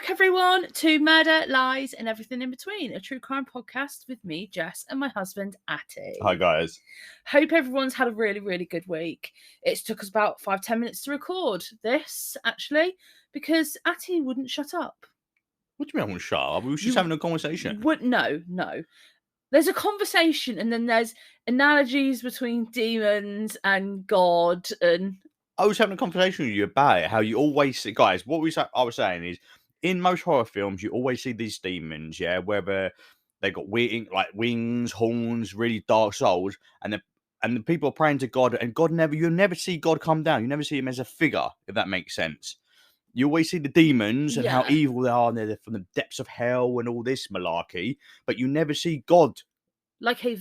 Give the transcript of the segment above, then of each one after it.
back, everyone, to Murder, Lies, and Everything in Between, a true crime podcast with me, Jess, and my husband, Atty. Hi, guys. Hope everyone's had a really, really good week. It's took us about 5-10 minutes to record this, actually, because Atty wouldn't shut up. What do you mean I want to shut up? We were just having a conversation. No. There's a conversation, and then there's analogies between demons and God, and... I was having a conversation with you about it, how you always see... Guys, I was saying is, in most horror films, you always see these demons, yeah, whether they got wings, horns, really dark souls, and the people are praying to God, and you never see God come down. You never see him as a figure, if that makes sense. You always see the demons and how evil they are, and they're from the depths of hell and all this malarkey, but you never see God. Like a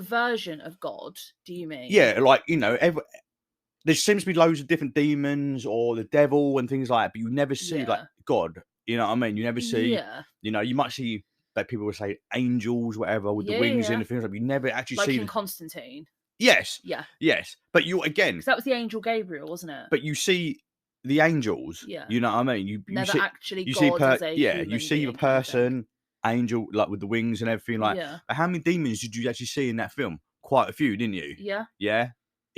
version of God, do you mean? Yeah, there seems to be loads of different demons or the devil and things like that, but you never see God. You know what I mean? You never see, you might see like people would say angels, whatever, with the wings and things like that. You never actually see in Constantine. Yes. Yeah. Yes. But you again, because that was the angel Gabriel, wasn't it? But you see the angels. Yeah. You know what I mean? You never actually you God see you see the person, angel, like with the wings and everything like. Yeah. But how many demons did you actually see in that film? Quite a few, didn't you? Yeah. Yeah.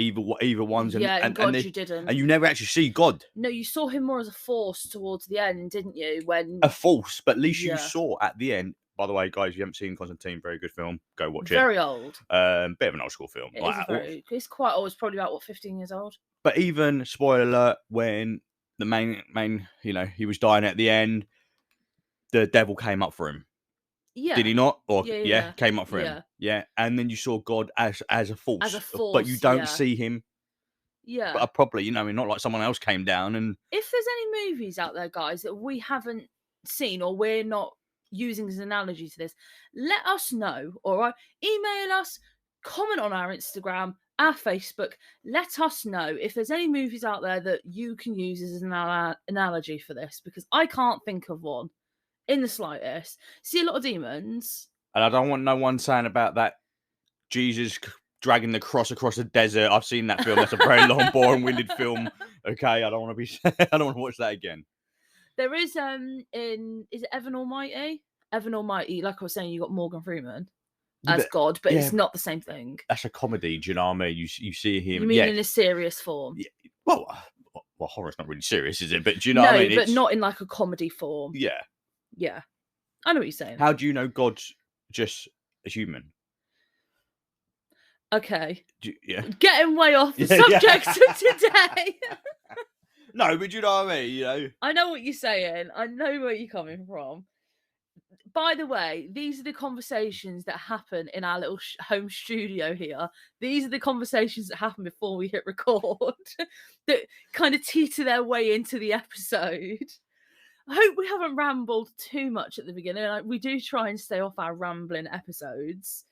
Evil ones, and you didn't, and you never actually see God. No, you saw him more as a force towards the end, didn't you? When a force, but at least you saw at the end. By the way, guys, if you haven't seen Constantine, very good film. Go watch it. Very old. Bit of an old school film. It's quite old. It's probably about 15 years old. But even spoiler alert, when the main, he was dying at the end, the devil came up for him. Yeah. Did he not? Or came up for him. Yeah. And then you saw God as a force. As a force. But you don't see him. Yeah. But properly, not like someone else came down and. If there's any movies out there, guys, that we haven't seen or we're not using as an analogy to this, let us know. All right. Email us, comment on our Instagram, our Facebook. Let us know if there's any movies out there that you can use as an analogy for this, because I can't think of one. In the slightest. See a lot of demons. And I don't want no one saying about that Jesus dragging the cross across the desert. I've seen that film. That's a very long, boring-winded film. Okay, I don't want to watch that again. There is is it Evan Almighty? Evan Almighty, like I was saying, you got Morgan Freeman as God, but it's not the same thing. That's a comedy, do you know what I mean? You see him. You mean in a serious form? Yeah. Well, horror's not really serious, is it? But do you know what I mean? No, but not in like a comedy form. Yeah. Yeah. I know what you're saying. How do you know God's just a human? Okay. Getting way off the subject of today. No, but you know what I mean? I know what you're saying. I know where you're coming from. By the way, these are the conversations that happen in our little home studio here. These are the conversations that happen before we hit record that kind of teeter their way into the episode. I hope we haven't rambled too much at the beginning. We do try and stay off our rambling episodes.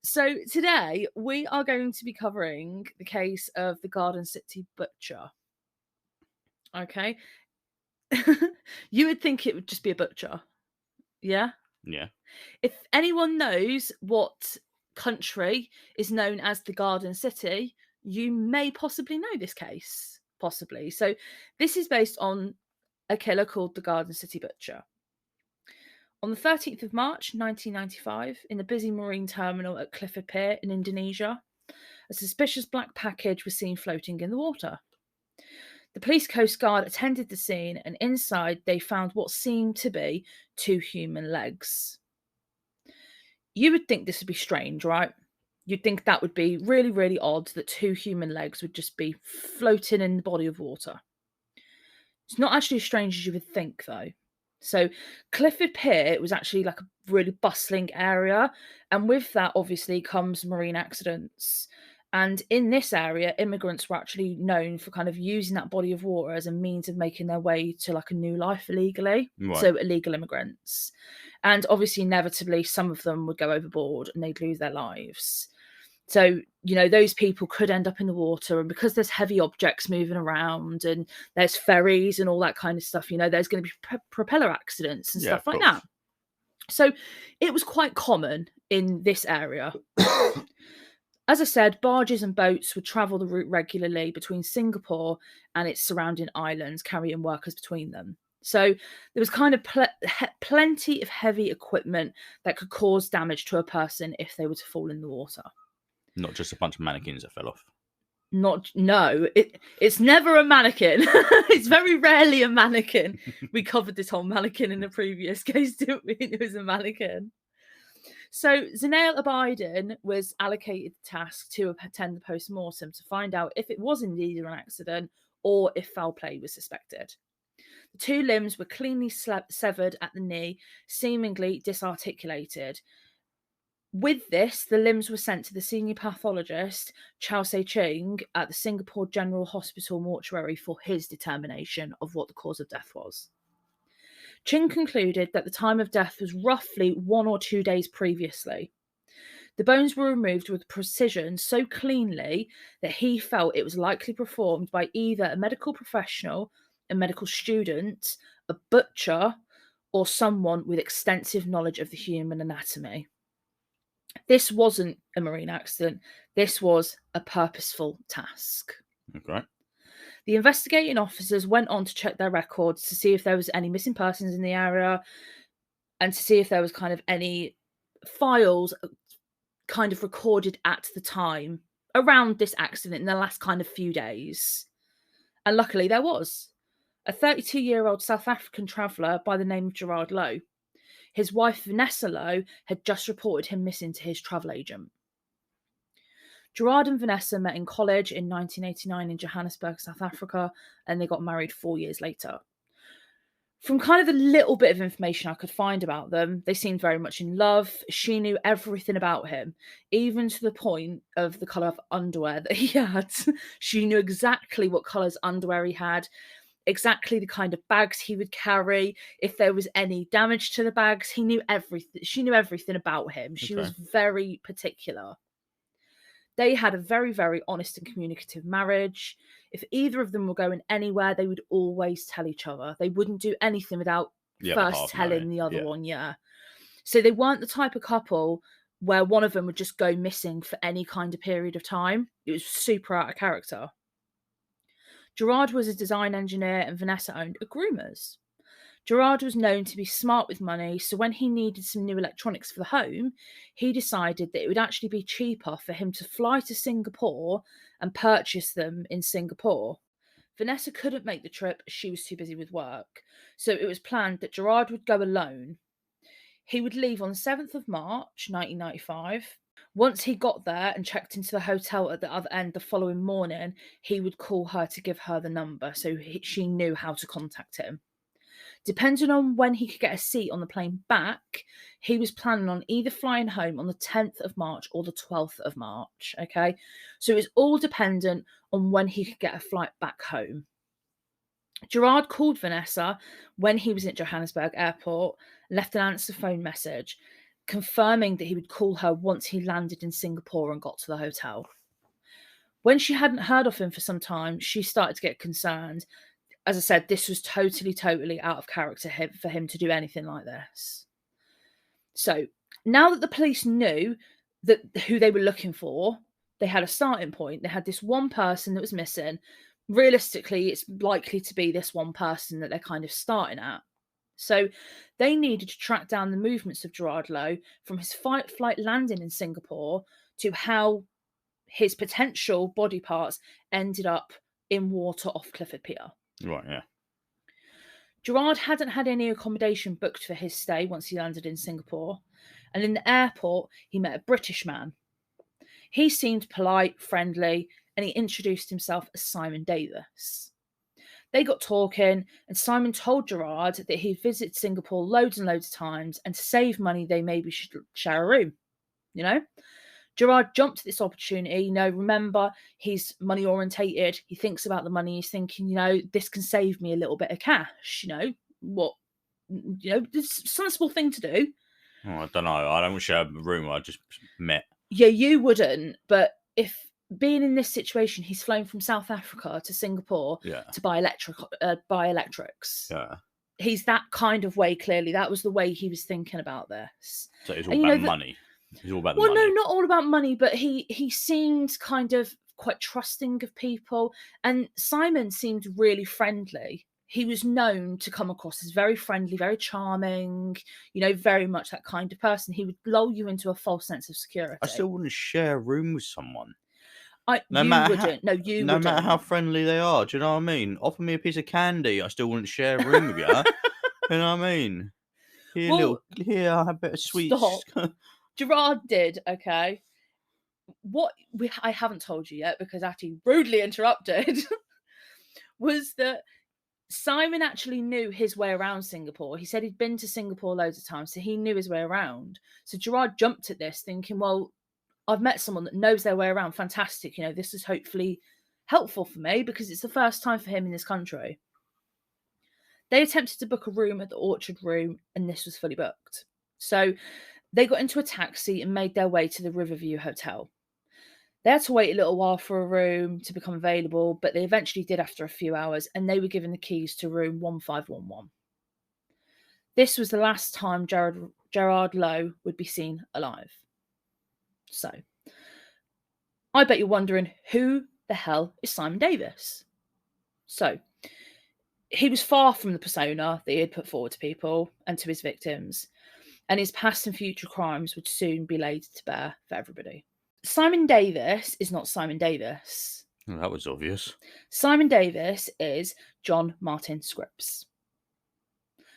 So today we are going to be covering the case of the Garden City Butcher. Okay. You would think it would just be a butcher. Yeah? Yeah. If anyone knows what country is known as the Garden City, you may possibly know this case. Possibly. So this is based on a killer called the Garden City Butcher. On the 13th of March, 1995, in the busy marine terminal at Clifford Pier in Indonesia, a suspicious black package was seen floating in the water. The police coast guard attended the scene, and inside they found what seemed to be 2 human legs. You would think this would be strange, right? You'd think that would be really, really odd that 2 human legs would just be floating in the body of water. It's not actually as strange as you would think, though. So Clifford Pier was actually like a really bustling area, and with that obviously comes marine accidents. And in this area, immigrants were actually known for kind of using that body of water as a means of making their way to like a new life illegally. Right. So illegal immigrants. And obviously, inevitably, some of them would go overboard and they'd lose their lives. So, those people could end up in the water, and because there's heavy objects moving around and there's ferries and all that kind of stuff, there's going to be propeller accidents and stuff like that. So it was quite common in this area. As I said, barges and boats would travel the route regularly between Singapore and its surrounding islands, carrying workers between them. So there was kind of plenty of heavy equipment that could cause damage to a person if they were to fall in the water. Not just a bunch of mannequins that fell off. It's never a mannequin. It's very rarely a mannequin. We covered this whole mannequin in a previous case, didn't we? It was a mannequin. So Zainal Abidin was allocated the task to attend the post-mortem to find out if it was indeed an accident or if foul play was suspected. The 2 limbs were cleanly severed at the knee, seemingly disarticulated. With this, the limbs were sent to the senior pathologist, Chow Se-chung, at the Singapore General Hospital mortuary for his determination of what the cause of death was. Ching concluded that the time of death was roughly 1 or 2 days previously. The bones were removed with precision so cleanly that he felt it was likely performed by either a medical professional, a medical student, a butcher, or someone with extensive knowledge of the human anatomy. This wasn't a marine accident. This was a purposeful task. Okay. The investigating officers went on to check their records to see if there was any missing persons in the area and to see if there was kind of any files kind of recorded at the time around this accident in the last kind of few days. And luckily there was. A 32-year-old South African traveller by the name of Gerard Lowe. His wife, Vanessa Lowe, had just reported him missing to his travel agent. Gerard and Vanessa met in college in 1989 in Johannesburg, South Africa, and they got married 4 years later. From kind of the little bit of information I could find about them, they seemed very much in love. She knew everything about him, even to the point of the colour of underwear that he had. She knew exactly what colours underwear he had, exactly the kind of bags he would carry, if there was any damage to the bags. He knew everything. She knew everything about him. She was very particular. They had a very, very honest and communicative marriage. If either of them were going anywhere, they would always tell each other. They wouldn't do anything without first telling the other one, So they weren't the type of couple where one of them would just go missing for any kind of period of time. It was super out of character. Gerard was a design engineer and Vanessa owned a groomer's. Gerard was known to be smart with money, so when he needed some new electronics for the home, he decided that it would actually be cheaper for him to fly to Singapore and purchase them in Singapore. Vanessa couldn't make the trip as she was too busy with work, so it was planned that Gerard would go alone. He would leave on the 7th of March, 1995. Once he got there and checked into the hotel at the other end the following morning, he would call her to give her the number so she knew how to contact him. Depending on when he could get a seat on the plane back, he was planning on either flying home on the 10th of March or the 12th of March, okay? So it was all dependent on when he could get a flight back home. Gerard called Vanessa when he was at Johannesburg Airport and left an answer phone message confirming that he would call her once he landed in Singapore and got to the hotel. When she hadn't heard of him for some time, she started to get concerned. As I said, this was totally out of character for him to do anything like this. So now that the police knew that who they were looking for, they had a starting point. They had this one person that was missing. Realistically, it's likely to be this one person that they're kind of starting at. So they needed to track down the movements of Gerard Lowe from his flight landing in Singapore to how his potential body parts ended up in water off Clifford Pier. Right, yeah. Gerard hadn't had any accommodation booked for his stay once he landed in Singapore, and in the airport he met a British man. He seemed polite, friendly, and he introduced himself as Simon Davis. They got talking, and Simon told Gerard that he'd visited Singapore loads and loads of times, and to save money they maybe should share a room, Gerard jumped at this opportunity. Remember, he's money orientated. He thinks about the money. He's thinking, this can save me a little bit of cash. It's a sensible thing to do. Oh, I don't know. I don't share a room I just met. Yeah, you wouldn't. But if being in this situation, he's flown from South Africa to Singapore to buy electrics. Yeah. He's that kind of way, clearly. That was the way he was thinking about this. So it's all about money. It's all about the money. No, not all about money, but he seemed kind of quite trusting of people. And Simon seemed really friendly. he was known to come across as very friendly, very charming, very much that kind of person. He would lull you into a false sense of security. I still wouldn't share a room with someone. You wouldn't. No, you No wouldn't. matter how friendly they are. Do you know what I mean? Offer me a piece of candy, I still wouldn't share a room with you. You know what I mean? Here, I have a bit of sweets. Stop. Gerard did, okay? I haven't told you yet because Atty rudely interrupted was that Simon actually knew his way around Singapore. He said he'd been to Singapore loads of times, so he knew his way around. So Gerard jumped at this thinking, well, I've met someone that knows their way around. Fantastic. This is hopefully helpful for me because it's the first time for him in this country. They attempted to book a room at the Orchard Room, and this was fully booked. So they got into a taxi and made their way to the Riverview Hotel. They had to wait a little while for a room to become available, but they eventually did after a few hours, and they were given the keys to room 1511. This was the last time Gerard Lowe would be seen alive. So, I bet you're wondering, who the hell is Simon Davis? So, he was far from the persona that he had put forward to people and to his victims, and his past and future crimes would soon be laid to bear for everybody. Simon Davis is not Simon Davis. Well, that was obvious. Simon Davis is John Martin Scripps.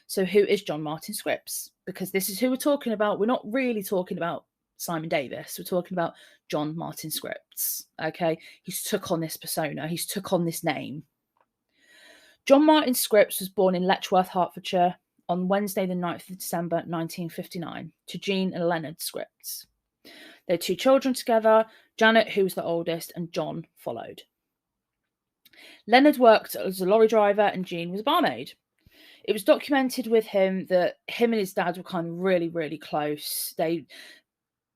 So who is John Martin Scripps? Because this is who we're talking about. We're not really talking about Simon Davis. We're talking about John Martin Scripps. Okay? He's took on this persona. He's took on this name. John Martin Scripps was born in Letchworth, Hertfordshire on Wednesday the 9th of December 1959 to Jean and Leonard Scripps. They had 2 children together, Janet, who was the oldest, and John followed. Leonard worked as a lorry driver and Jean was a barmaid. It was documented with him that him and his dad were kind of really, really close.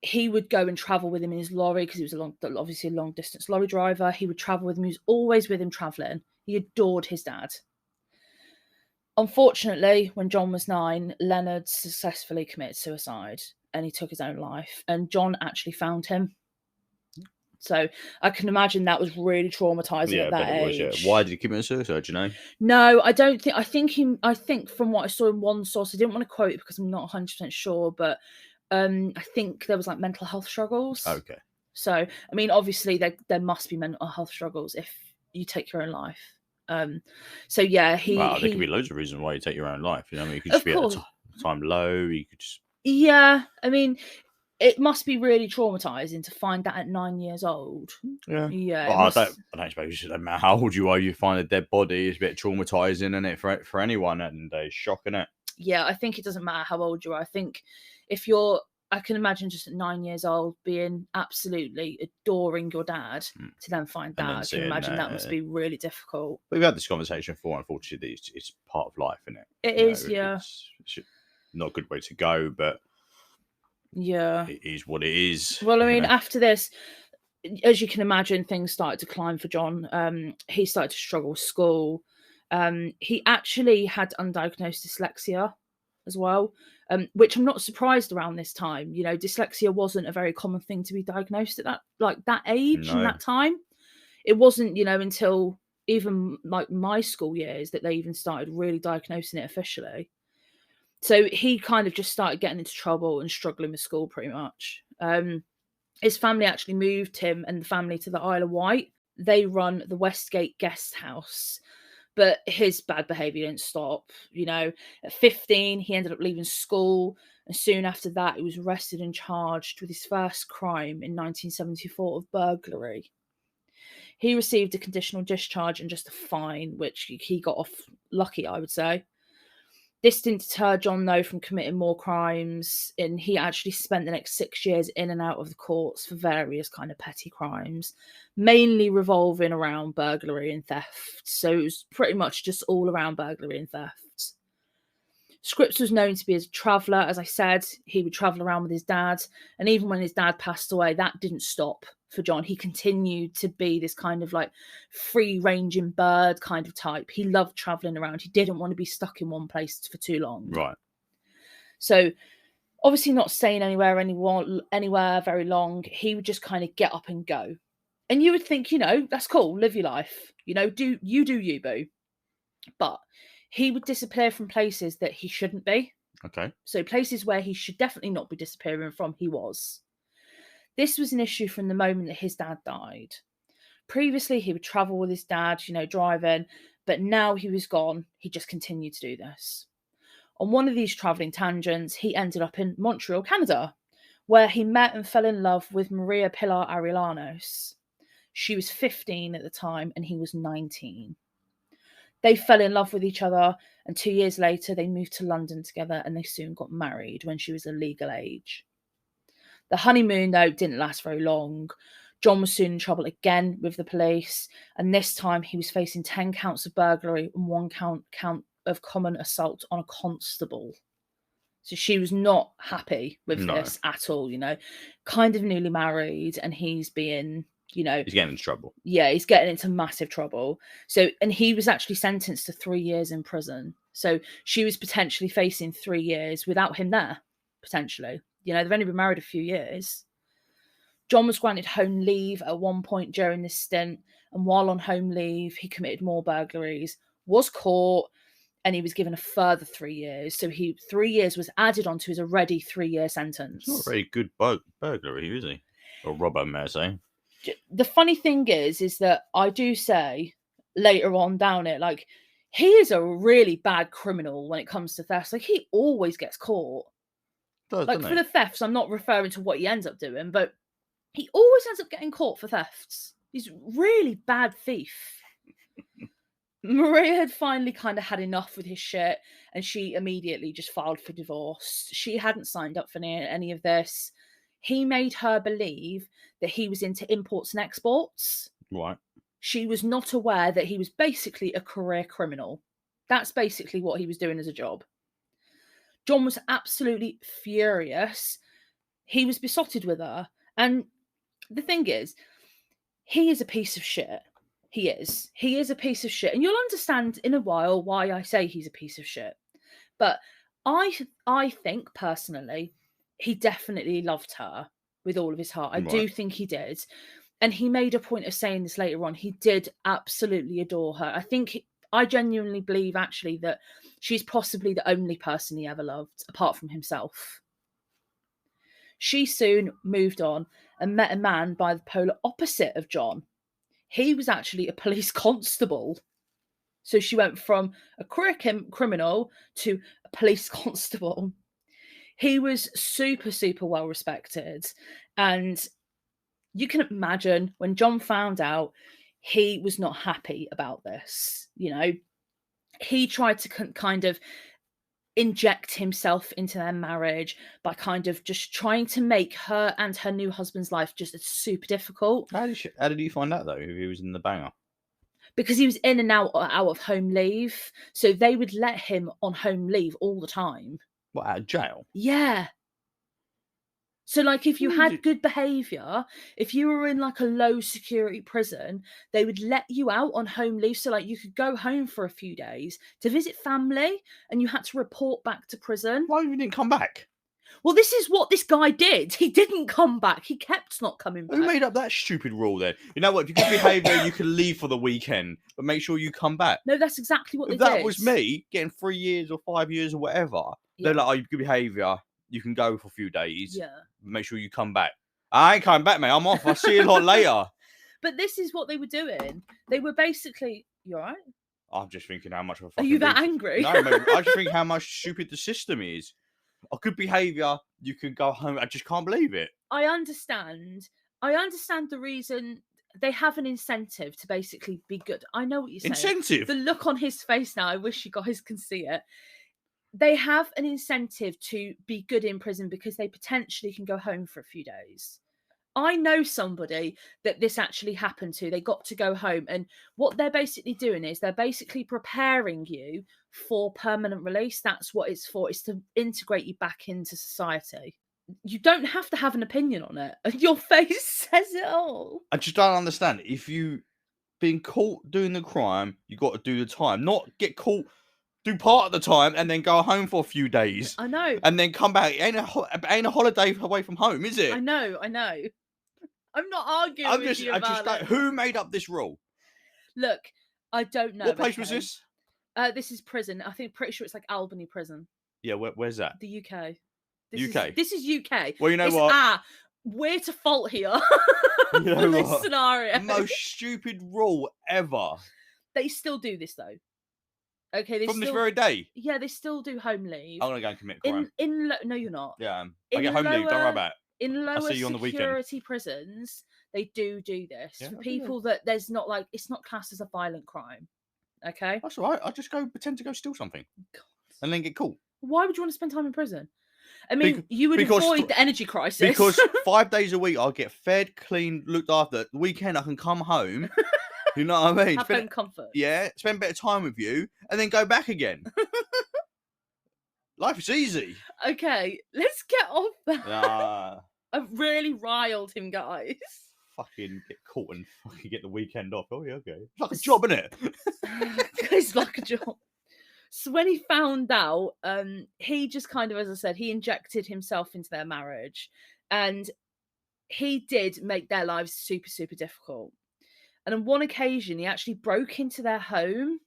He would go and travel with him in his lorry because he was obviously a long-distance lorry driver. He would travel with him. He was always with him travelling. He adored his dad. Unfortunately, when John was 9, Leonard successfully committed suicide and he took his own life. And John actually found him. So I can imagine that was really traumatizing at that age. Why did he commit suicide? Do you know? No, I don't think. I think from what I saw in one source, I didn't want to quote it because I'm not 100% sure, but I think there was like mental health struggles. Okay. So I mean, obviously there must be mental health struggles if you take your own life. So yeah, there could be loads of reasons why you take your own life. You know, I mean, you could just be at a time low. You could just. Yeah, I mean, it must be really traumatizing to find that at 9 years old. Yeah. Yeah. Well, I don't suppose no matter how old you are, you find a dead body is a bit traumatizing, isn't it, for anyone? And it's shocking, it. Yeah, I think it doesn't matter how old you are. I think I can imagine just at 9 years old being absolutely adoring your dad to then find that. I can imagine that must be really difficult. We've had this conversation before. Unfortunately, it's part of life, isn't it? It is, yeah. It's not a good way to go, but yeah, it is what it is. Well, I mean, after this, as you can imagine, things started to climb for John. He started to struggle with school. He actually had undiagnosed dyslexia as well, which I'm not surprised around this time. You know, dyslexia wasn't a very common thing to be diagnosed at that age and that time. It wasn't, until even like my school years that they even started really diagnosing it officially. So he kind of just started getting into trouble and struggling with school pretty much. His family actually moved him and the family to the Isle of Wight. They run the Westgate Guest House. But his bad behaviour didn't stop. At 15, he ended up leaving school. And soon after that, he was arrested and charged with his first crime in 1974 of burglary. He received a conditional discharge and just a fine, which he got off lucky, I would say. This didn't deter John, though, from committing more crimes, and he actually spent the next 6 years in and out of the courts for various kind of petty crimes, mainly revolving around burglary and theft. So it was pretty much just all around burglary and theft. Scripps was known to be a traveller. As I said, he would travel around with his dad, and even when his dad passed away, that didn't stop for John. He continued to be this kind of like free-ranging bird kind of type. He loved travelling around. He didn't want to be stuck in one place for too long. Right. So obviously not staying anywhere very long. He would just kind of get up and go. And you would think, that's cool. Live your life. Do you, boo. But he would disappear from places that he shouldn't be. Okay. So places where he should definitely not be disappearing from, he was. This was an issue from the moment that his dad died. Previously, he would travel with his dad, driving, but now he was gone, he just continued to do this. On one of these travelling tangents, he ended up in Montreal, Canada, where he met and fell in love with Maria Pilar Arilanos. She was 15 at the time and he was 19. They fell in love with each other, and 2 years later, they moved to London together and they soon got married when she was of legal age. The honeymoon, though, didn't last very long. John was soon in trouble again with the police, and this time he was facing 10 counts of burglary and one count of common assault on a constable. So she was not happy with this at all, kind of newly married, and he's being, He's getting into trouble. Yeah, he's getting into massive trouble. So, and he was actually sentenced to 3 years in prison. So she was potentially facing 3 years without him there, potentially. They've only been married a few years. John was granted home leave at one point during this stint, and while on home leave, he committed more burglaries, was caught, and he was given a further 3 years. So 3 years was added onto his already 3-year sentence. It's not a very good burglary, is he? Or robber, may I say. The funny thing is that I do say later on down it, like, he is a really bad criminal when it comes to thefts. Like, he always gets caught. Like, for the thefts, I'm not referring to what he ends up doing, but he always ends up getting caught for thefts. He's a really bad thief. Maria had finally kind of had enough with his shit, and she immediately just filed for divorce. She hadn't signed up for any of this. He made her believe that he was into imports and exports. Right. She was not aware that he was basically a career criminal. That's basically what he was doing as a job. John was absolutely furious. He was besotted with her. And the thing is, he is a piece of shit. He is. He is a piece of shit. And you'll understand in a while why I say he's a piece of shit. But I think, personally, he definitely loved her with all of his heart. I do think he did. And he made a point of saying this later on. He did absolutely adore her. I genuinely believe, actually, that she's possibly the only person he ever loved, apart from himself. She soon moved on and met a man by the polar opposite of John. He was actually a police constable. So she went from a career criminal to a police constable. He was super, super well respected. And you can imagine when John found out, he was not happy about this. He tried to kind of inject himself into their marriage by kind of just trying to make her and her new husband's life just super difficult. How did you find out, though, if he was in the banger? Because he was in and out of home leave. So they would let him on home leave all the time. What, out of jail? Yeah. So, like, if you had good behaviour, if you were in, like, a low security prison, they would let you out on home leave. So, like, you could go home for a few days to visit family, and you had to report back to prison. Why you didn't come back? Well, this is what this guy did. He didn't come back. He kept not coming back. Who made up that stupid rule then? You know what? If you good behaviour, you can leave for the weekend, but make sure you come back. No, that's exactly what if they did. If that was me, getting 3 years or 5 years or whatever, they're like, oh, you good behaviour, you can go for a few days. Yeah. Make sure you come back. I ain't coming back, mate. I'm off. I'll see you a lot later. But this is what they were doing. They were basically... You all right? I'm just thinking how much of a fucking... Are you that angry? No, mate. I just think how much stupid the system is. A good behaviour, you can go home. I just can't believe it. I understand the reason. They have an incentive to basically be good. I know what you're saying. Incentive? The look on his face now, I wish you guys can see it. They have an incentive to be good in prison because they potentially can go home for a few days. I know somebody that this actually happened to. They got to go home. And what they're basically doing is they're basically preparing you for permanent release. That's what it's for. It's to integrate you back into society. You don't have to have an opinion on it. Your face says it all. I just don't understand. If you've been caught doing the crime, you got to do the time. Not get caught, do part of the time, and then go home for a few days. I know. And then come back. It ain't a holiday away from home, is it? I know. I'm not arguing with you about it. Who made up this rule? Look, I don't know. What place was this? This is prison. I think pretty sure it's like Albany prison, Yeah, where's that? the UK. UK. This is UK. Well, you know It's what? we're to fault here You for know this what? scenario. Most stupid rule ever. They still do this though. Okay, they From this still very day. yeah, they still do home leave. I'm gonna go and commit a crime. No, you're not. Yeah, I In get home leave. Don't worry lower about it. in I'll lower see you on the weekend. security prisons, they do this Yeah, for I'll do that. people that there's not like it's not classed as a violent crime. Okay, That's all right. I just go pretend to go steal something God. and then get caught. Why would you want to spend time in prison? I mean, Bec- you would because avoid for- the energy crisis. Because 5 days a week I'll get fed, cleaned, looked after. The weekend I can come home. You know what I mean? have home comfort. Yeah, spend a bit of time with you and then go back again. Life is easy. Okay, let's get off that. Nah, I've really riled him, guys. fucking get caught and fucking get the weekend off. Oh yeah, okay. It's like a job, isn't it? It's like a job. So when he found out, he just kind of, as I said, he injected himself into their marriage, and he did make their lives super, super difficult. And on one occasion, he actually broke into their home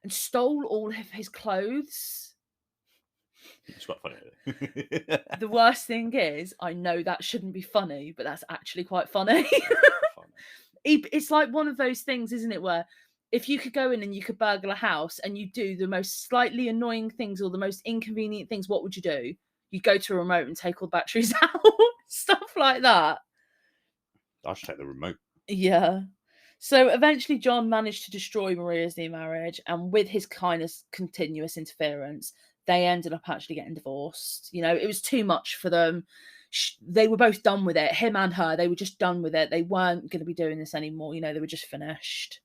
and stole all of his clothes. It's quite funny. The worst thing is, I know that shouldn't be funny, but that's actually quite funny. It's like one of those things, isn't it, where if you could go in and you could burgle a house and you do the most slightly annoying things or the most inconvenient things, what would you do? You'd go to a remote and take all the batteries out, stuff like that. I'll just take the remote. Yeah. So eventually John managed to destroy Maria's new marriage, and with his kind of continuous interference, they ended up actually getting divorced. You know, it was too much for them. They were both done with it, him and her. They were just done with it. They weren't going to be doing this anymore. You know, they were just finished.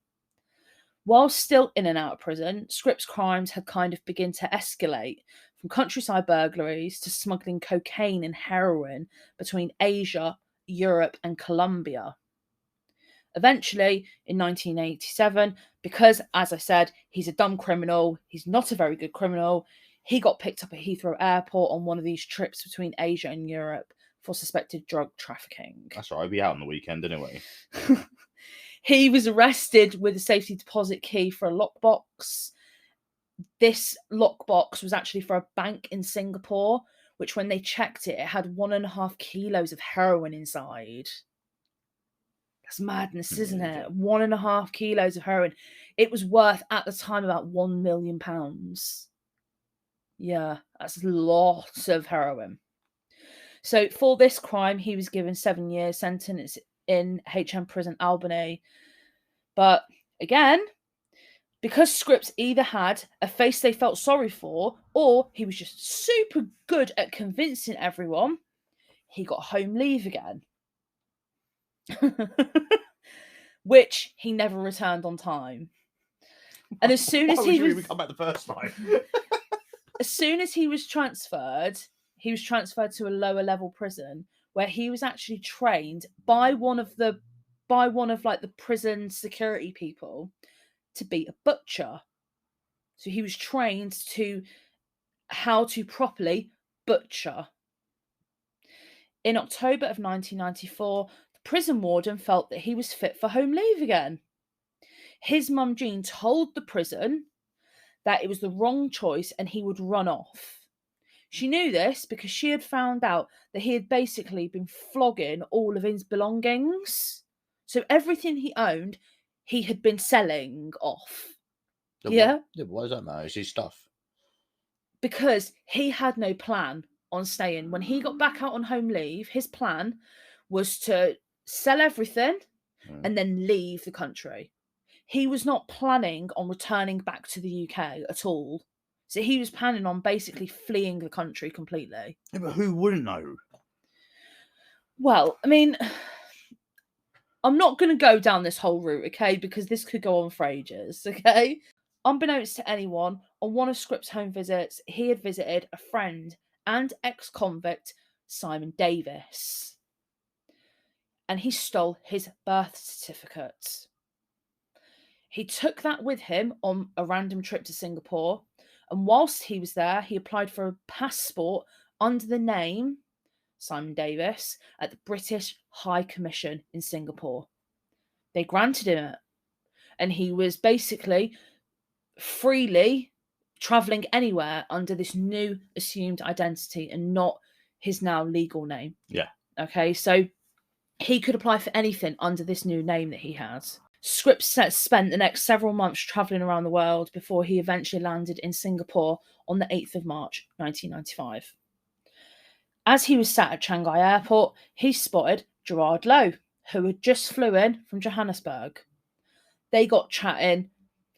While still in and out of prison, Scripps' crimes had kind of begun to escalate from countryside burglaries to smuggling cocaine and heroin between Asia, Europe, and Colombia. Eventually, in 1987, because, as I said, he's a dumb criminal, he's not a very good criminal, he got picked up at Heathrow Airport on one of these trips between Asia and Europe for suspected drug trafficking. That's right, I'll be out on the weekend anyway. He was arrested with a safety deposit key for a lockbox. This lockbox was actually for a bank in Singapore, which when they checked it, it had 1.5 kilos of heroin inside. That's madness, isn't it? 1.5 kilos of heroin. It was worth, at the time, about £1 million. Yeah, that's lots of heroin. So for this crime, he was given 7 years sentence in HM Prison Albany. But again, because Scripps either had a face they felt sorry for, or he was just super good at convincing everyone, he got home leave again. Which he never returned on time. And as soon as he was come back the first time. as soon as he was transferred to a lower level prison where he was actually trained by one of like the prison security people to be a butcher. So he was trained to how to properly butcher. In October of 1994, the prison warden felt that he was fit for home leave again. His mum Jean told the prison that it was the wrong choice and he would run off. She knew this because she had found out that he had basically been flogging all of his belongings. So everything he owned, he had been selling off. Yeah? Yeah, but why does that matter? It's his stuff. Because he had no plan on staying. When he got back out on home leave, his plan was to sell everything and then leave the country. He was not planning on returning back to the UK at all. So he was planning on basically fleeing the country completely. Yeah, but who wouldn't know? Well, I mean, I'm not going to go down this whole route, okay? Because this could go on for ages, okay? Unbeknownst to anyone, on one of Scripps' home visits, he had visited a friend and ex-convict, Simon Davis. And he stole his birth certificate. He took that with him on a random trip to Singapore, and whilst he was there, he applied for a passport under the name Simon Davis at the British High Commission in Singapore. They granted him it, and he was basically freely travelling anywhere under this new assumed identity and not his now legal name. Yeah. Okay, so he could apply for anything under this new name that he had. Scripps spent the next several months travelling around the world before he eventually landed in Singapore on the 8th of March 1995. As he was sat at Shanghai Airport, he spotted Gerard Lowe, who had just flew in from Johannesburg. They got chatting.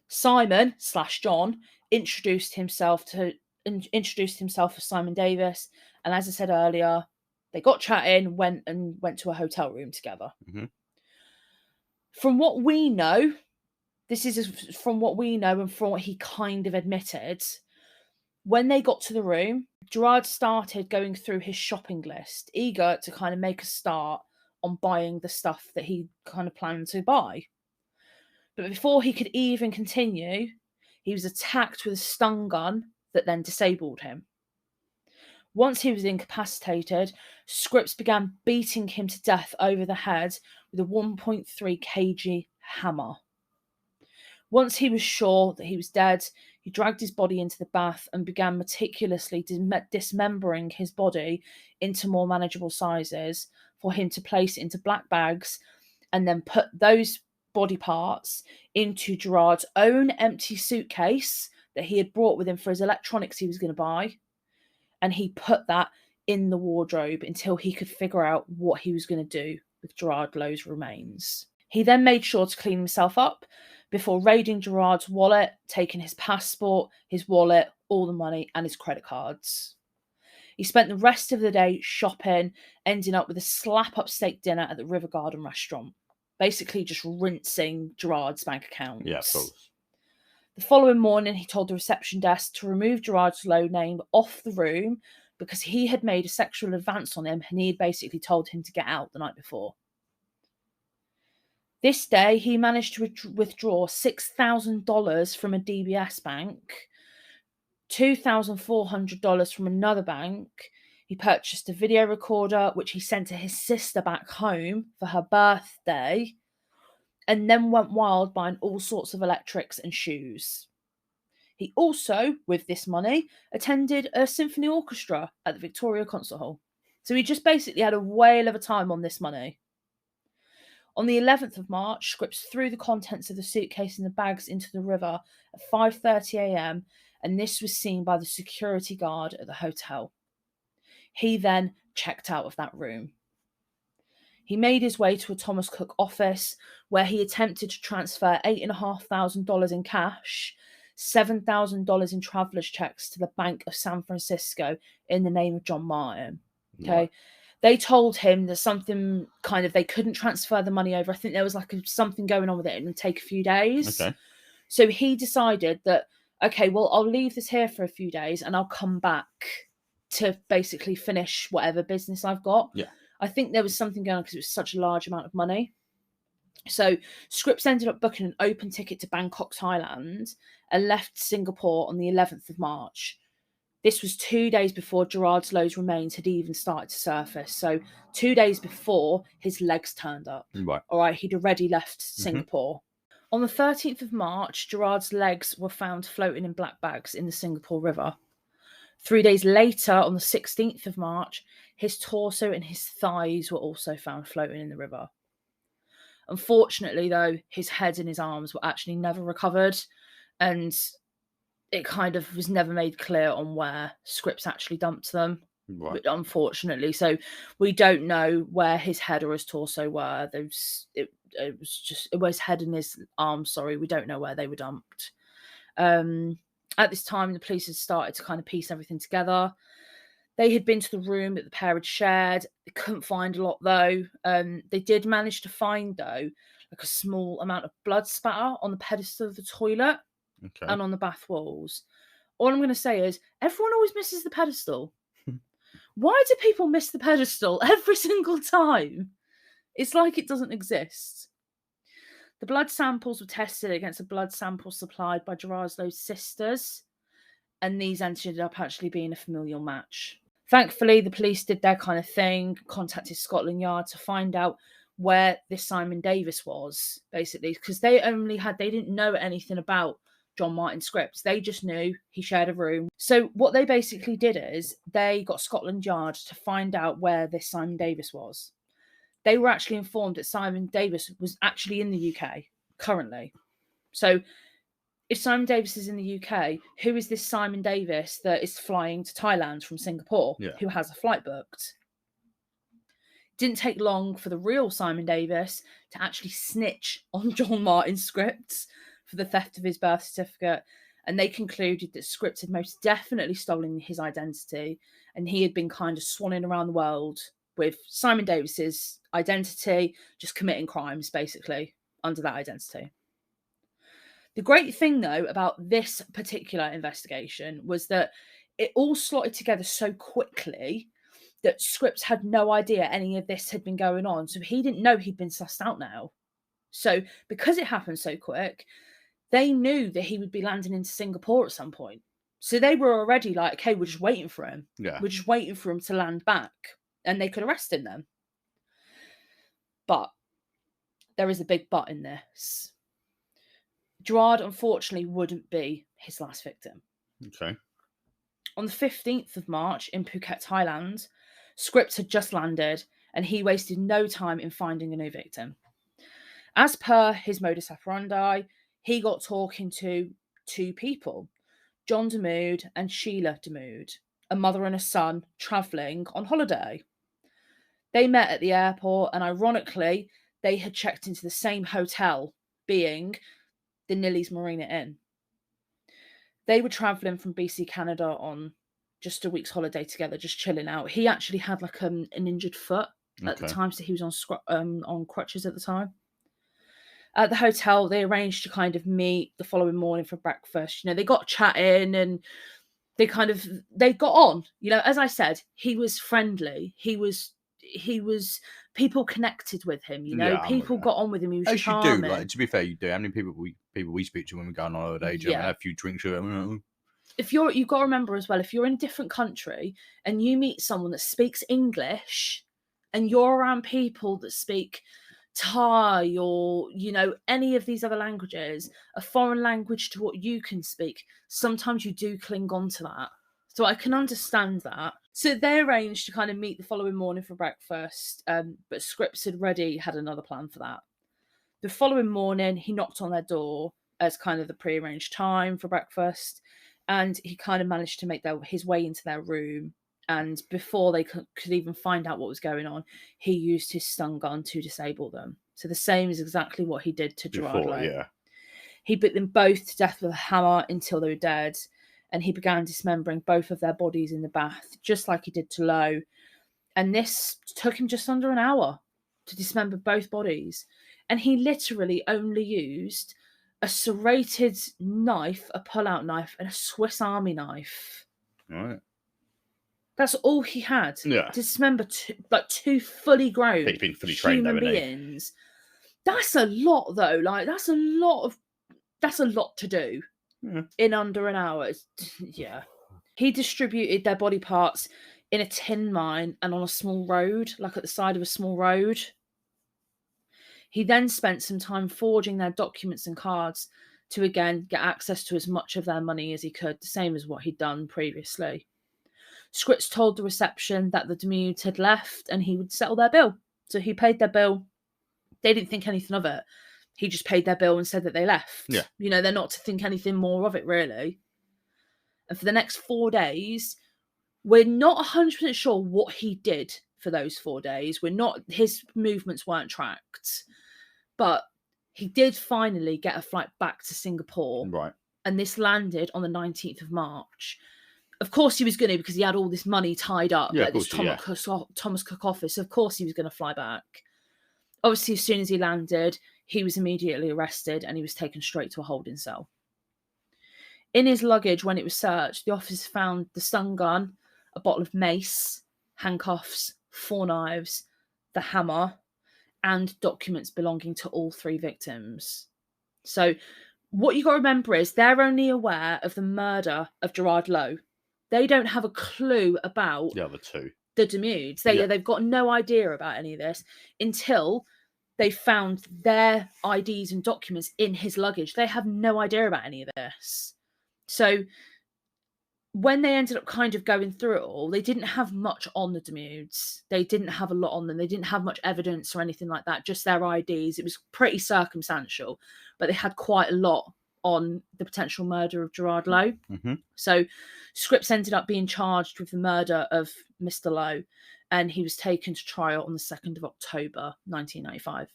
Simon/John introduced himself as Simon Davis, and as I said earlier, they got chatting, went to a hotel room together. Mm-hmm. From what we know, from what we know and from what he kind of admitted, when they got to the room, Gerard started going through his shopping list, eager to kind of make a start on buying the stuff that he kind of planned to buy. But before he could even continue, he was attacked with a stun gun that then disabled him. Once he was incapacitated, Scripps began beating him to death over the head with a 1.3 kg hammer. Once he was sure that he was dead, he dragged his body into the bath and began meticulously dismembering his body into more manageable sizes for him to place into black bags and then put those body parts into Gerard's own empty suitcase that he had brought with him for his electronics he was going to buy. And he put that in the wardrobe until he could figure out what he was going to do with Gerard Lowe's remains. He then made sure to clean himself up before raiding Gerard's wallet, taking his passport, his wallet, all the money, and his credit cards. He spent the rest of the day shopping, ending up with a slap-up steak dinner at the River Garden restaurant, basically just rinsing Gerard's bank accounts. Yeah, of course. The following morning, he told the reception desk to remove Gerard's Lowe name off the room because he had made a sexual advance on him and he had basically told him to get out the night before. This day, he managed to withdraw $6,000 from a DBS bank, $2,400 from another bank. He purchased a video recorder, which he sent to his sister back home for her birthday, and then went wild buying all sorts of electrics and shoes. He also, with this money, attended a symphony orchestra at the Victoria Concert Hall. So he just basically had a whale of a time on this money. On the 11th of March, Scripps threw the contents of the suitcase and the bags into the river at 5:30 a.m, and this was seen by the security guard at the hotel. He then checked out of that room. He made his way to a Thomas Cook office where he attempted to transfer $8,500 in cash, $7,000 in traveller's checks to the Bank of San Francisco in the name of John Martin. Okay. Right. They told him that something they couldn't transfer the money over. I think there was something going on with it and it would take a few days. Okay. So he decided that, okay, well, I'll leave this here for a few days and I'll come back to basically finish whatever business I've got. Yeah. I think there was something going on because it was such a large amount of money. So Scripps ended up booking an open ticket to Bangkok, Thailand, and left Singapore on the 11th of March. This was 2 days before Gerard Lowe's remains had even started to surface. So 2 days before his legs turned up. Right. All right, he'd already left Singapore. On the 13th of March, Gerard's legs were found floating in black bags in the Singapore River. 3 days later, on the 16th of March, his torso and his thighs were also found floating in the river. Unfortunately, though, his head and his arms were actually never recovered, and it kind of was never made clear on where Scripps actually dumped them, Right. unfortunately. So we don't know where his head or his torso were. It was his head and his arms, sorry. We don't know where they were dumped. At this time, the police had started to kind of piece everything together. They had been to the room that the pair had shared. They couldn't find a lot, though. They did manage to find, though, a small amount of blood spatter on the pedestal of the toilet. Okay. And on the bath walls. All I'm going to say is, everyone always misses the pedestal. Why do people miss the pedestal every single time? It's like it doesn't exist. The blood samples were tested against the blood samples supplied by Gerard Lowe's sisters, and these ended up actually being a familial match. Thankfully, the police did their kind of thing, contacted Scotland Yard to find out where this Simon Davis was, basically, because they didn't know anything about John Martin Scripps. They just knew he shared a room. So what they basically did is they got Scotland Yard to find out where this Simon Davis was. They were actually informed that Simon Davis was actually in the UK currently. So if Simon Davis is in the UK, who is this Simon Davis that is flying to Thailand from Singapore, who has a flight booked? Didn't take long for the real Simon Davis to actually snitch on John Martin Scripps for the theft of his birth certificate. And they concluded that Scripps had most definitely stolen his identity, and he had been kind of swanning around the world with Simon Davis's identity, just committing crimes, basically, under that identity. The great thing, though, about this particular investigation was that it all slotted together so quickly that Scripps had no idea any of this had been going on. So he didn't know he'd been sussed out now. So because it happened so quick, they knew that he would be landing into Singapore at some point. So they were already like, okay, we're just waiting for him. Yeah. We're just waiting for him to land back. And they could arrest him then. But there is a big but in this. Gerard, unfortunately, wouldn't be his last victim. Okay. On the 15th of March in Phuket, Thailand, Scripps had just landed, and he wasted no time in finding a new victim. As per his modus operandi, he got talking to two people, John Demood and Sheila Demood, a mother and a son travelling on holiday. They met at the airport, and ironically, they had checked into the same hotel, being the Nillies Marina Inn. They were travelling from BC, Canada on just a week's holiday together, just chilling out. He actually had like an injured foot at the time, so he was on crutches at the time. At the hotel, they arranged to kind of meet the following morning for breakfast. You know, they got chatting and they got on. You know, as I said, he was friendly. He was people connected with him. You know, people got on with him. He was charming. You do. Like, to be fair, you do. How many people we speak to when we go on holiday? Do you have a few drinks with them? You've got to remember as well, if you're in a different country and you meet someone that speaks English and you're around people that speak Thai or, you know, any of these other languages, a foreign language to what you can speak, sometimes you do cling on to that. So I can understand that. So they arranged to kind of meet the following morning for breakfast, but Scripps had already had another plan for that. The following morning, he knocked on their door as kind of the prearranged time for breakfast, and he kind of managed to make his way into their room. And before they could even find out what was going on, he used his stun gun to disable them. So the same is exactly what he did to Gerard Lowe. Yeah. He beat them both to death with a hammer until they were dead, and he began dismembering both of their bodies in the bath, just like he did to Lowe. And this took him just under an hour to dismember both bodies. And he literally only used a serrated knife, a pull-out knife, and a Swiss Army knife. Right. That's all he had. Yeah. Dismember two fully grown human beings. That's a lot, though. Like, that's a lot to do in under an hour. Yeah. He distributed their body parts in a tin mine and on a small road, like at the side of a small road. He then spent some time forging their documents and cards to again get access to as much of their money as he could, the same as what he'd done previously. Scripps told the reception that the Demoods had left and he would settle their bill. So he paid their bill. They didn't think anything of it. He just paid their bill and said that they left. Yeah. You know, they're not to think anything more of it, really. And for the next 4 days, we're not 100% sure what he did for those 4 days. His movements weren't tracked. But he did finally get a flight back to Singapore. Right. And this landed on the 19th of March. Of course he was going to, because he had all this money tied up at this Thomas Cook office. So of course he was going to fly back. Obviously, as soon as he landed, he was immediately arrested and he was taken straight to a holding cell. In his luggage, when it was searched, the officers found the stun gun, a bottle of mace, handcuffs, 4 knives, the hammer, and documents belonging to all 3 victims. So what you got to remember is they're only aware of the murder of Gerard Lowe. They don't have a clue about the other 2. The Demoods. They've got no idea about any of this until they found their IDs and documents in his luggage. They have no idea about any of this. So when they ended up kind of going through it all, they didn't have much on the Demudes. They didn't have a lot on them. They didn't have much evidence or anything like that, just their IDs. It was pretty circumstantial, but they had quite a lot on the potential murder of Gerard Lowe. Mm-hmm. So Scripps ended up being charged with the murder of Mr. Lowe, and he was taken to trial on the 2nd of October, 1995.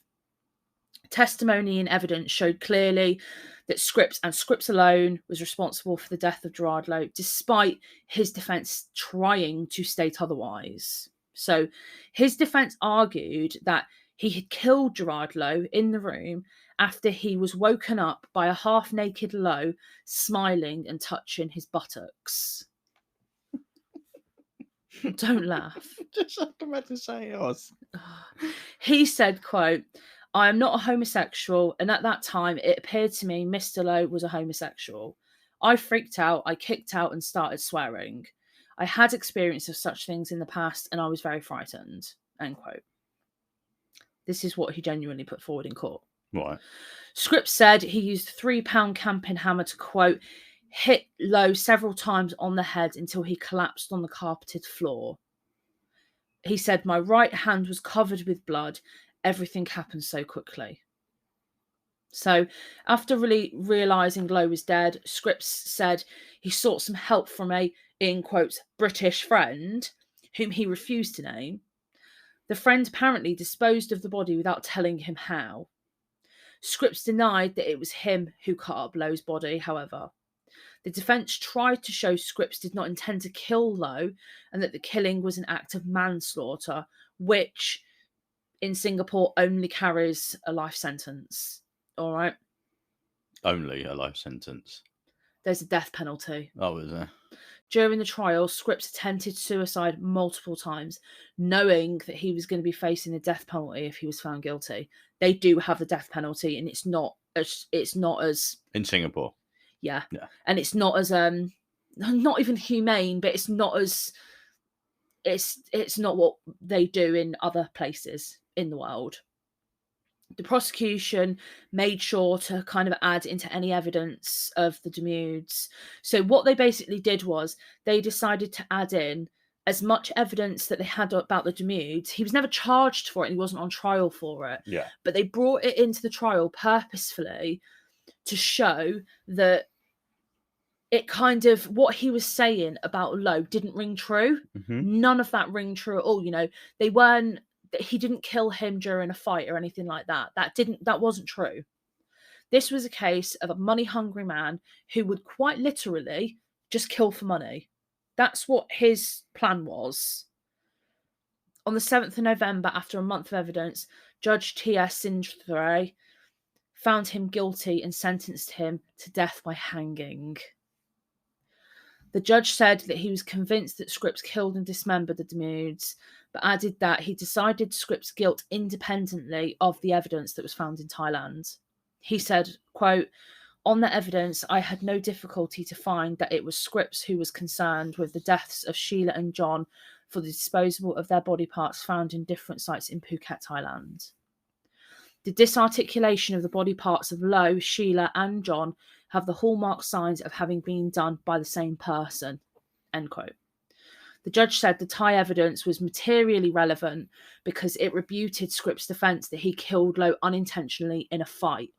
Testimony and evidence showed clearly that Scripps, and Scripps alone, was responsible for the death of Gerard Lowe, despite his defence trying to state otherwise. So his defence argued that he had killed Gerard Lowe in the room after he was woken up by a half-naked Lowe smiling and touching his buttocks. Don't laugh. Just have to say yours. He said, quote, "I am not a homosexual, and at that time it appeared to me Mr. Lowe was a homosexual. I freaked out, I kicked out and started swearing. I had experience of such things in the past and I was very frightened." End quote. This is what he genuinely put forward in court. Right. Scripps said he used a 3-pound camping hammer to, quote, hit Lowe several times on the head until he collapsed on the carpeted floor. He said, "My right hand was covered with blood. Everything happened so quickly." So after really realising Lowe was dead, Scripps said he sought some help from a, in quotes, British friend, whom he refused to name. The friend apparently disposed of the body without telling him how. Scripps denied that it was him who cut up Lowe's body, however. The defence tried to show Scripps did not intend to kill Lowe and that the killing was an act of manslaughter, which in Singapore only carries a life sentence. All right? Only a life sentence. There's a death penalty. Oh, is there? During the trial, Scripps attempted suicide multiple times, knowing that he was going to be facing the death penalty if he was found guilty. They do have the death penalty, and it's not as in Singapore. Yeah. Yeah. And it's not as not even humane, but it's not as it's not what they do in other places in the world. The prosecution made sure to kind of add into any evidence of the Demudes. So what they basically did was they decided to add in as much evidence that they had about the Demudes. He was never charged for it and he wasn't on trial for it. Yeah. But they brought it into the trial purposefully to show that it kind of, what he was saying about Lowe didn't ring true. Mm-hmm. None of that ring true at all. You know, he didn't kill him during a fight or anything like that. That wasn't true. This was a case of a money-hungry man who would quite literally just kill for money. That's what his plan was. On the 7th of November, after a month of evidence, Judge T.S. Sindre found him guilty and sentenced him to death by hanging. The judge said that he was convinced that Scripps killed and dismembered the Demudes, but added that he decided Scripps' guilt independently of the evidence that was found in Thailand. He said, quote, "On the evidence, I had no difficulty to find that it was Scripps who was concerned with the deaths of Sheila and John for the disposal of their body parts found in different sites in Phuket, Thailand. The disarticulation of the body parts of Lowe, Sheila and John have the hallmark signs of having been done by the same person." End quote. The judge said the Thai evidence was materially relevant because it rebutted Scripps' defence that he killed Lowe unintentionally in a fight.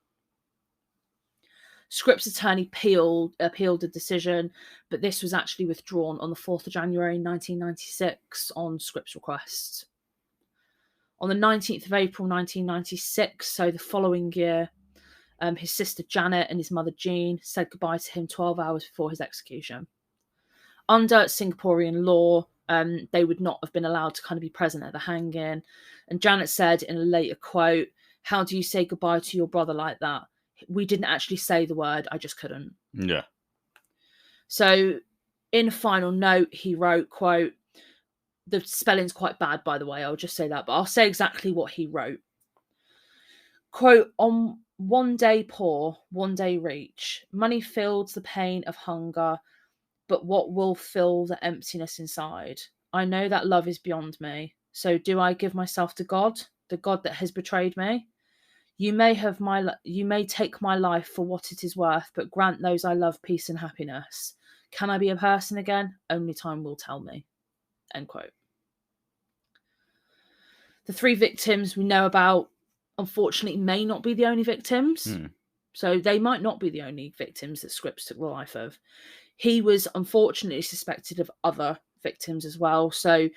Scripps' attorney appealed the decision, but this was actually withdrawn on the 4th of January 1996 on Scripps' request. On the 19th of April 1996, so the following year, his sister Janet and his mother Jean said goodbye to him 12 hours before his execution. Under Singaporean law, they would not have been allowed to kind of be present at the hanging. And Janet said in a later quote, "How do you say goodbye to your brother like that? We didn't actually say the word, I just couldn't." Yeah. So in a final note, he wrote, quote, the spelling's quite bad, by the way, I'll just say that, but I'll say exactly what he wrote. Quote, "On one day poor, one day rich, money fills the pain of hunger, but what will fill the emptiness inside? I know that love is beyond me. So do I give myself to God? the God that has betrayed me. You may take my life for what it is worth, but grant those I love peace and happiness. Can I be a person again? Only time will tell me." End quote. The 3 victims we know about, unfortunately, may not be the only victims. So they might not be the only victims that Scripps took the life of. He was unfortunately suspected of other victims as well. So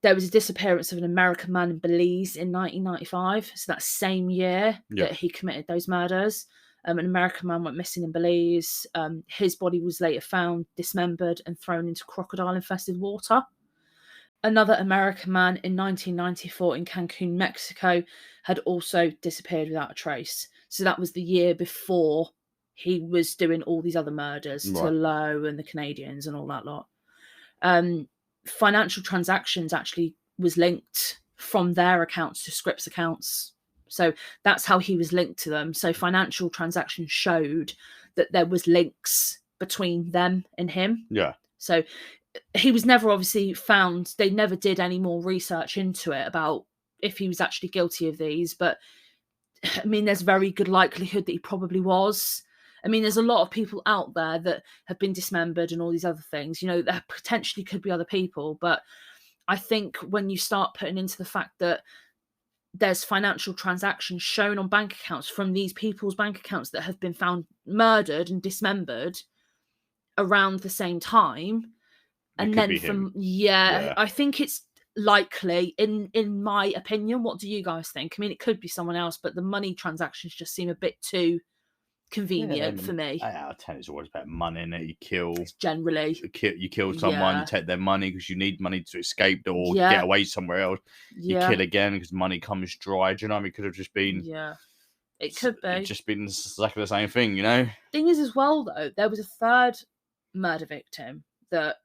there was a disappearance of an American man in Belize in 1995. So that same year that he committed those murders. An American man went missing in Belize. His body was later found dismembered and thrown into crocodile-infested water. Another American man in 1994 in Cancun, Mexico, had also disappeared without a trace. So that was the year before he was doing all these other murders to Lowe and the Canadians and all that lot. Financial transactions actually was linked from their accounts to Scripps accounts. So that's how he was linked to them. So financial transactions showed that there was links between them and him. Yeah. So he was never obviously found. They never did any more research into it about if he was actually guilty of these. But I mean, there's very good likelihood that he probably was. I mean, there's a lot of people out there that have been dismembered and all these other things. You know, there potentially could be other people. But I think when you start putting into the fact that there's financial transactions shown on bank accounts from these people's bank accounts that have been found murdered and dismembered around the same time. And then I think it's likely, in my opinion. What do you guys think? I mean, it could be someone else, but the money transactions just seem a bit too convenient for me. 8 out of 10 is always about money, and you kill. It's generally, you kill someone, you take their money because you need money to escape or get away somewhere else. You kill again because money comes dry. Do you know? I mean, it could have just been. Yeah, it could be. It's just been exactly the same thing, you know. Thing is, as well though, there was a third murder victim that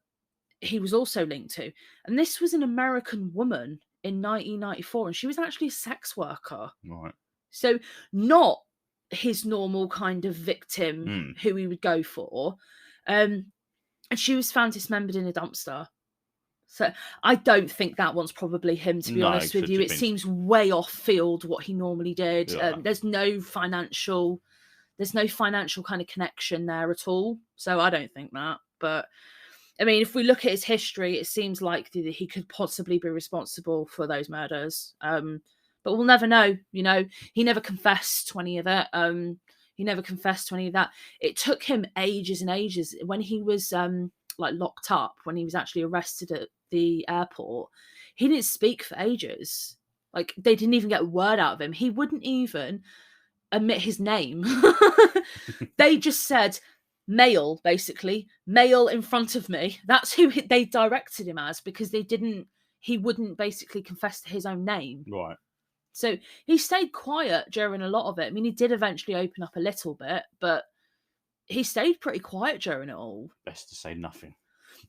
he was also linked to, and this was an American woman in 1994, and she was actually a sex worker. Right. So not his normal kind of victim who he would go for, and she was found dismembered in a dumpster. So I don't think that one's probably him, to be honest with you. It seems way off field what he normally did. There's no financial kind of connection there at all. So I don't think that. But I mean, if we look at his history, it seems like he could possibly be responsible for those murders. But we'll never know, you know. He never confessed to any of it. He never confessed to any of that. It took him ages and ages. When he was locked up, when he was actually arrested at the airport, he didn't speak for ages. Like, they didn't even get a word out of him. He wouldn't even admit his name. They just said male, basically. Male in front of me. That's who they directed him as, because he wouldn't basically confess to his own name. Right. So he stayed quiet during a lot of it. I mean, he did eventually open up a little bit, but he stayed pretty quiet during it all. Best to say nothing.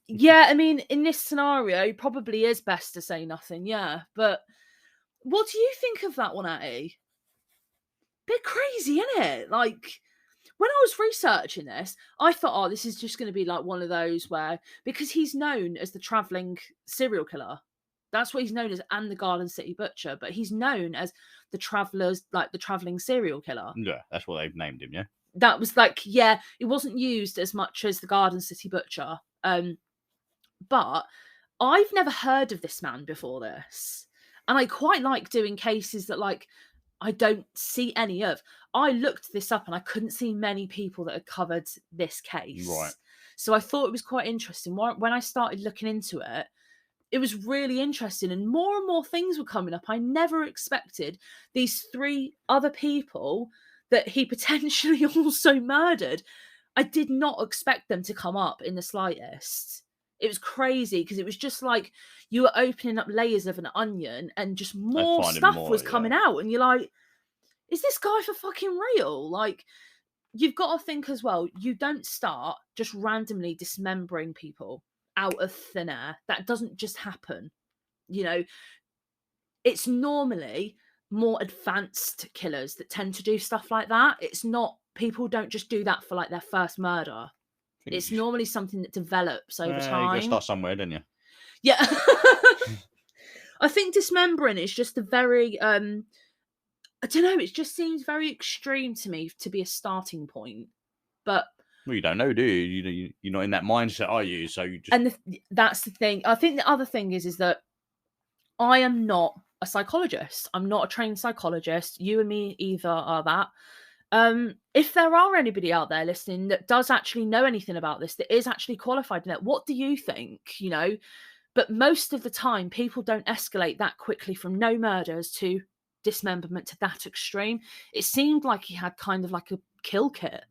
Yeah, I mean, in this scenario, it probably is best to say nothing, yeah. But what do you think of that one, Atty? Bit crazy, isn't it? Like, when I was researching this, I thought, oh, this is just going to be like one of those where, because he's known as the travelling serial killer. That's what he's known as, and the Garden City Butcher. But he's known as the travelling serial killer. Yeah, that's what they've named him, yeah? That was like, yeah, it wasn't used as much as the Garden City Butcher. But I've never heard of this man before this. And I quite like doing cases that, like, I don't see any of. I looked this up and I couldn't see many people that had covered this case. Right. So I thought it was quite interesting. When I started looking into it, it was really interesting, and more things were coming up. I never expected these 3 other people that he potentially also murdered. I did not expect them to come up in the slightest. It was crazy, because it was just like you were opening up layers of an onion and just more stuff was coming out. And you're like, is this guy for fucking real? Like, you've got to think as well, you don't start just randomly dismembering people out of thin air. That doesn't just happen. You know, it's normally more advanced killers that tend to do stuff like that. It's not, people don't just do that for like their first murder. It's normally something that develops over time. You got to start somewhere, don't you? Yeah. I think dismembering is just a very I don't know, it just seems very extreme to me to be a starting point. But Well, you don't know, do you? You're not in that mindset, are you? So you just that's the thing. I think the other thing is that I am not a psychologist. I'm not a trained psychologist. You and me either are that. If there are anybody out there listening that does actually know anything about this, that is actually qualified in it, what do you think? You know, but most of the time, people don't escalate that quickly from no murders to dismemberment to that extreme. It seemed like he had kind of like a kill kit,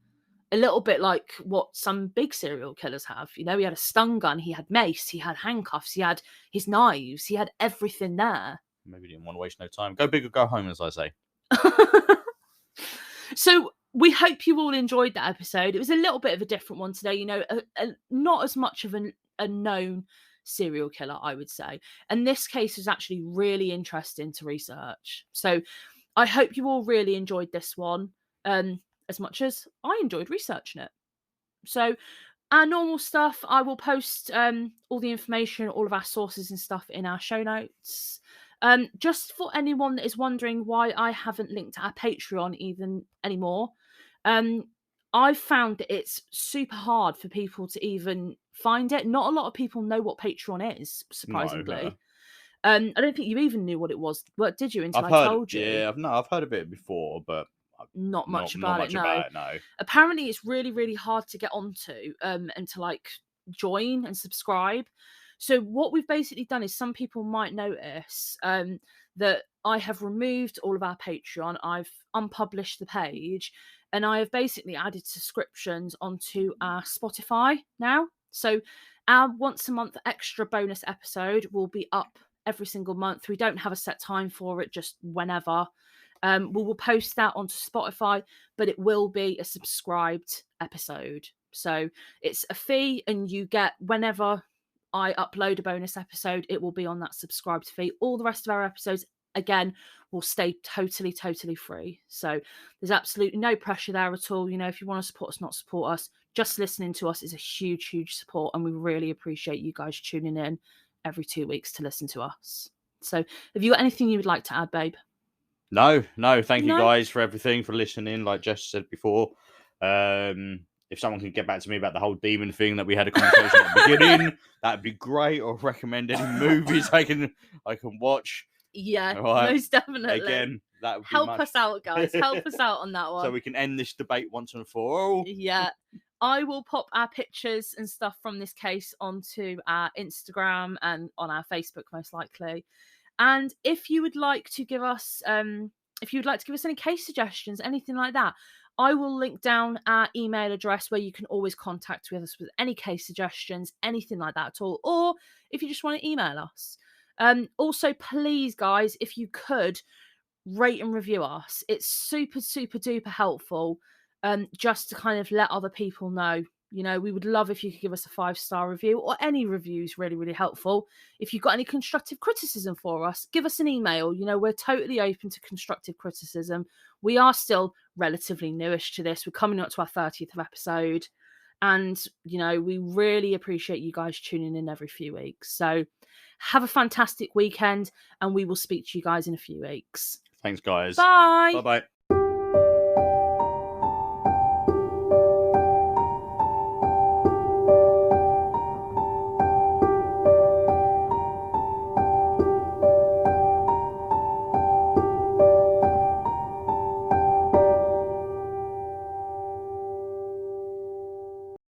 a little bit like what some big serial killers have. You know, he had a stun gun, he had mace, he had handcuffs, he had his knives, he had everything there. maybe didn't want to waste no time. Go big or go home, as I say. So we hope you all enjoyed that episode. It was a little bit of a different one today, you know, not as much of a known serial killer, I would say. And this case was actually really interesting to research. So I hope you all really enjoyed this one as much as I enjoyed researching it. So our normal stuff, I will post all the information, all of our sources and stuff in our show notes. Just for anyone that is wondering why I haven't linked our Patreon even anymore, I've found that it's super hard for people to even find it. Not a lot of people know what Patreon is, surprisingly. No. I don't think you even knew what it was. What did you until I've I heard, told you? yeah, I've heard of it before, but Not much not about much it, no. about it. No. Apparently, it's really, really hard to get onto and to like join and subscribe. So what we've basically done is some people might notice that I have removed all of our Patreon. I've unpublished the page, and I have basically added subscriptions onto our Spotify now. So our once a month extra bonus episode will be up every single month. We don't have a set time for it, just whenever. We will post that onto Spotify, but it will be a subscribed episode. So it's a fee, and you get whenever I upload a bonus episode, it will be on that subscribed fee. All the rest of our episodes, again, will stay totally, totally free. So there's absolutely no pressure there at all. You know, if you want to support us, not support us, just listening to us is a huge, huge support. And we really appreciate you guys tuning in every 2 weeks to listen to us. So have you got anything you would like to add, babe? No. Thank you No? guys for everything, for listening. Like Jess said before, if someone can get back to me about the whole demon thing that we had a conversation at the beginning, that'd be great. Or recommend any movies I can watch. Yeah, Right. most definitely. Again, that would be help much... us out, guys. Help us out on that one. so we can end this debate once and for all. Yeah. I will pop our pictures and stuff from this case onto our Instagram and on our Facebook, most likely. And if you would like to give us any case suggestions, anything like that, I will link down our email address where you can always contact with us with any case suggestions, anything like that at all, or if you just want to email us. Also, please, guys, if you could rate and review us, it's super, super duper helpful. Just to kind of let other people know. You know, we would love if you could give us a 5-star review, or any reviews, really, really helpful. If you've got any constructive criticism for us, give us an email. You know, we're totally open to constructive criticism. We are still relatively newish to this. We're coming up to our 30th episode. And, you know, we really appreciate you guys tuning in every few weeks. So have a fantastic weekend, and we will speak to you guys in a few weeks. Thanks, guys. Bye. Bye-bye.